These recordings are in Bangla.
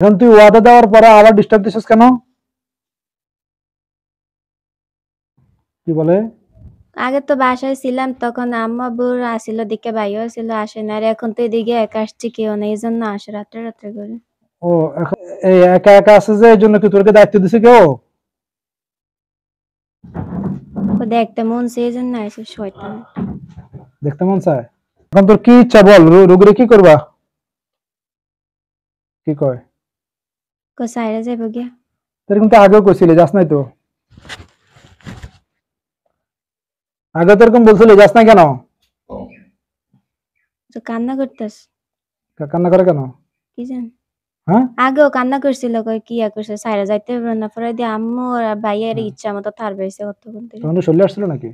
এখন তুই ওয়াদা দেওয়ার পরে আবার ডিস্টার্ব দিছিস কেন? কি বলে? আগে তো বাসায় ছিলাম, তখন আম্মা আব্বুর আসিল, দিকে ভাইও ছিল, আসে না। আর এখন তো এদিকে একা আসছি, কেউ নেই, এই জন্য আসে রাত্রে রাত্রে করে। ও এই একা একা আছে যে, এই জন্য কি তোরকে দায়িত্ব দিছে কেউ? ও দেখতে মন সেই জন্য আসে, শয়তান। দেখতে মন চায়? এখন তোর কি ইচ্ছা বল, রুগীরে কি করবা? কি কয়? সাইরা যাইব গিয়া। তোর কিন্তু আগেও কইছিলি যাস নাই তো? আগে তো এরকম বলছিলি যাস না কেন? তো কান্না করতেস? কান্না করে কেন? কি জান? হ্যাঁ, আগেও কান্না করছিল, কই কি করছে, সাইরা যাইতে পারবে না। পরে দিয়ে আম্মু আর ভাইয়ের ইচ্ছা মতো থার পাইছে কতক্ষণ থেকে। তখন শৈলে আসছিল নাকি?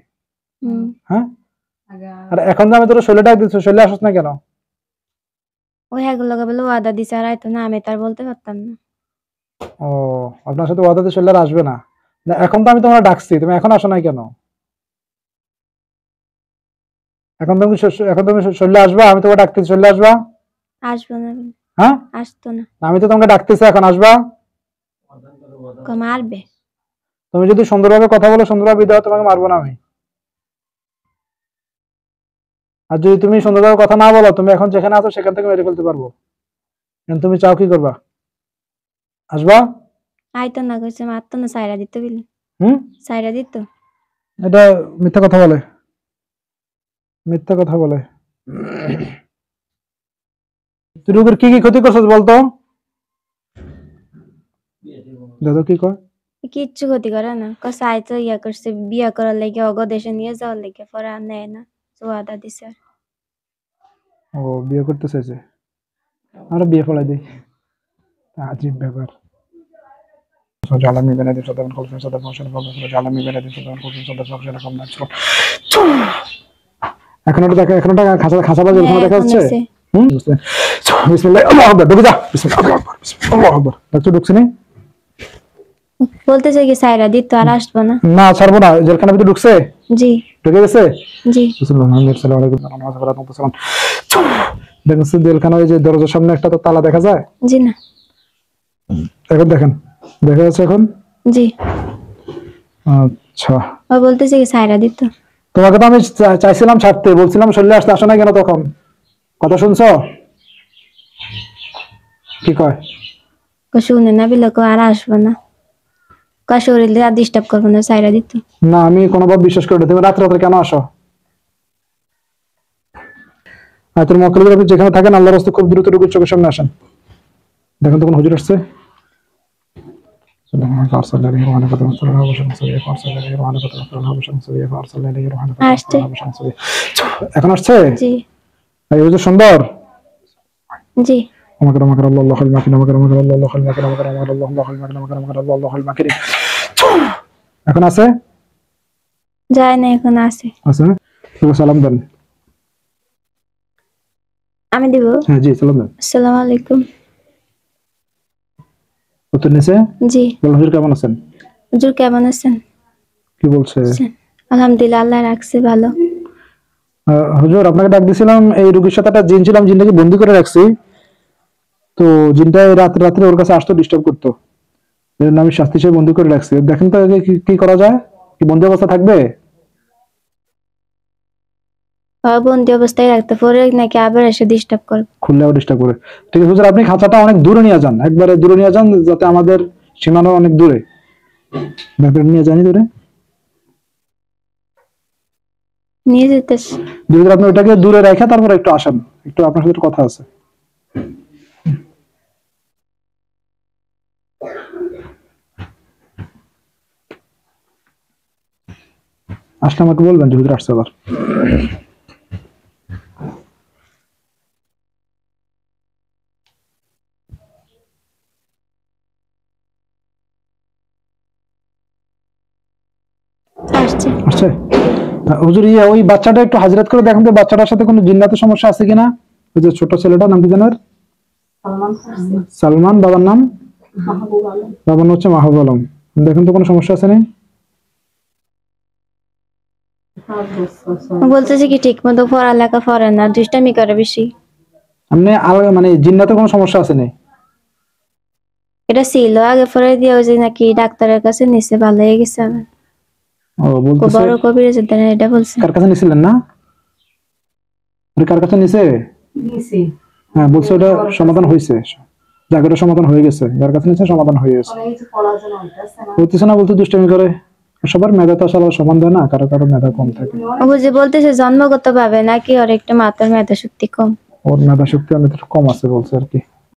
হুম। হ্যাঁ, আর এখন তো আমি তোর শৈলে ডাক দিচ্ছি, শৈলে আসছ না কেন? ওই এগুলো বলে ওয়াদা দিছে, আর আইতো না, আমি তার বলতে পারতাম না। ও, আপনার সাথে ওয়াদাতে শৈলে আসবে না? এখন তো আমি তোমার ডাকছি, তুমি এখন আসো নাই কেন? এখন তুমি শৈলে আসবা? আমি তোমাকে ডাকতেছি, শৈলে আসবা? আসবো না। হ্যাঁ, আসতো না। আমি তো তোমাকে ডাকতেছি, এখন আসবা? মারবে। তুমি যদি সুন্দরভাবে কথা বলো, সুন্দরভাবে বিদায় হও, তোমাকে মারবো না আমি। আর যদি তুমি সুন্দরভাবে কথা না বলো, তুমি এখন যেখানে আছো সেখান থেকে মেরে ফেলতে পারবো। তুমি চাও কি করবা? আসবা? আইতো না, কইছে মারতো না, সাইরা দিত বিলে। সাইরা দিত। এটা মিথ্যা কথা বলে, মিথ্যা কথা বলে। তুই রোগীর কি কি ক্ষতি করছিস বলতো? দাদা কি কয়? কিচ্ছু ক্ষতি করে না, কসে আইতো ইয়া করছে, বিয়া করার লাগে, অগ দেশে নিয়ে যাওয়ার লাগে, পরে আর নেয় না, ওয়াদা দিছে। ও বিয়ে করতে চাইছে, আমরা বিয়ে ফলাই দিই। আজীব ব্যাপার। জ্বালামি বেনাদি সদান কলসন সদা ফংশন কম জ্বালামি বেনাদি সদান কলসন সদা ফংশন কম না। এখনো দেখা, এখনো টাকা খাঁচা খাঁচা বাজে ওখানে দেখা যাচ্ছে। বিসমিল্লাহ আল্লাহু আকবার, ঢুকে যা। বিসমিল্লাহ আল্লাহু আকবার, বিসমিল্লাহ আল্লাহু আকবার। ডাক্তার ঢুকছে নি? বলতেছে কি সাইরা দিত, আর আসবো না। না ছাড়বো না, জেলখানা ভিতরে ঢুকছে? জি ঢুকে গেছে? জি। বিসমিল্লাহ সাল্লাল্লাহু আলাইহি ওয়া সাল্লাম। দেখেন জেলখানার ওই যে দরজার সামনে একটা তো তালা দেখা যায়? জি না। এখন দেখেন, দেখা যাচ্ছে এখন? জি। আচ্ছা, ও বলতেছে কি সাইরা দিত। তোমাকে তো আমি চাইছিলাম ছাড়তে, বলছিলাম শরীরে আসতে, আসো না কেন তখন? কথা শুনছো? কি কয়? শুনে না বিলে, আর আসবো না, শরীরে আর ডিস্টার্ব করবো না, সাইরা দিত। না আমি কোনোভাবে বিশ্বাস করি না। তুমি রাত্রে রাত্রে কেন আসো? আর তোর মক্কেলের আপনি যেখানে থাকেন, আল্লাহর রাস্তায় খুব দ্রুত রোগীর চোখের সামনে আসেন। দেখেন তো কোন হুজুর আসছে? এখন আসছে? জি এই হুজুর সুন্দর? জি। আমাকে আমাকে আল্লাহ খাল মাকিন, আমাকে আমাকে আল্লাহ খাল মাকিন, আমাকে আমাকে আল্লাহ খাল মাকিন, আমাকে আমাকে আল্লাহ খাল মাকিন। এখন আছে? যায় না, এখন আছে। আছে? তুমি সালাম দেন। আমি দিব? হ্যাঁ জি, সালাম দেন। আসসালামু আলাইকুম। উত্তর নিছে? জি। হুজুর কেমন আছেন? হুজুর কেমন আছেন? কি বলছে? আলহামদুলিল্লাহ, আল্লাহ রাখছে ভালো। হুজুর আপনাকে ডাক দিছিলাম, এই রোগীর সাথে একটা জিন ছিলাম, জিনটাকে বন্দি করে রাখছি। তো জিনটা রাতে রাত্রে ওর কাছে আসতো, ডিস্টার্ব করতো, এর জন্য আমি শাস্তি হিসেবে বন্দি করে রাখছি। দেখেন তো কি করা যায়, কি বন্দি অবস্থা থাকবে? বন্দি অবস্থায় রাখতে পরে নাকি আবার এসে ডিস্টার্ব করবে? খুললে আবার ডিস্টার্ব করে। ঠিক আছে হুজুর, আপনি খাঁচাটা অনেক দূরে নিয়ে যান, একবারে দূরে নিয়ে যান, যাতে আমাদের সীমানা অনেক দূরে। নিয়ে জানি দূরে নিয়ে যেতেছে। আপনি ওইটাকে দূরে রেখে তারপর একটু আসেন, একটু আপনার সাথে কথা আছে। আসলে আমাকে বলবেন যে হুজুর আসছে আবার। আসছে। আসছে? হুজুর ওই বাচ্চাটা একটু হাজিরাত করে দেখেন তো, বাচ্চাটার সাথে কোনো জিন্নাতের সমস্যা আছে কিনা। ওই যে ছোট ছেলেটা, নাম কি জানেন? সালমান। বাবার নাম? বাবার নাম হচ্ছে মাহবুব আলম। দেখেন তো কোনো সমস্যা আছে না? বলতেছে কি ঠিক মতো পড়ালেখা করে না, দুষ্টামি করে বেশি। মানে জিন্নাতের কোনো সমস্যা আছে না? এটা ছিল আগে, পরে দিয়ে ওই যে নাকি ডাক্তারের কাছে নিচে ভালো হয়ে গেছে আমার। ও বলতেছে বড় কবিরাজ এটা বলছে। কার কাছে নিছিলেন না? ওটা কার কাছে নিছে? নিছি হ্যাঁ বলছে ওটা সমাধান হয়েছে, জায়গাটা সমাধান হয়ে গেছে, যার কাছে নিছে সমাধান হয়ে গেছে। অনেক কিছু কোলাজেন হইতাছে না। বলতেছে না, বলতে দুষ্টামি করে। সবার মেধা তো আসলে সমান দেয় না, কারো কারো মেধা কম থাকে। ও যে বলতেছে জন্মগত ভাবে নাকি ওর একটু মাথার মেধা শক্তি কম। ওর মেধা শক্তি অনেক কম আছে বলছে আর কি।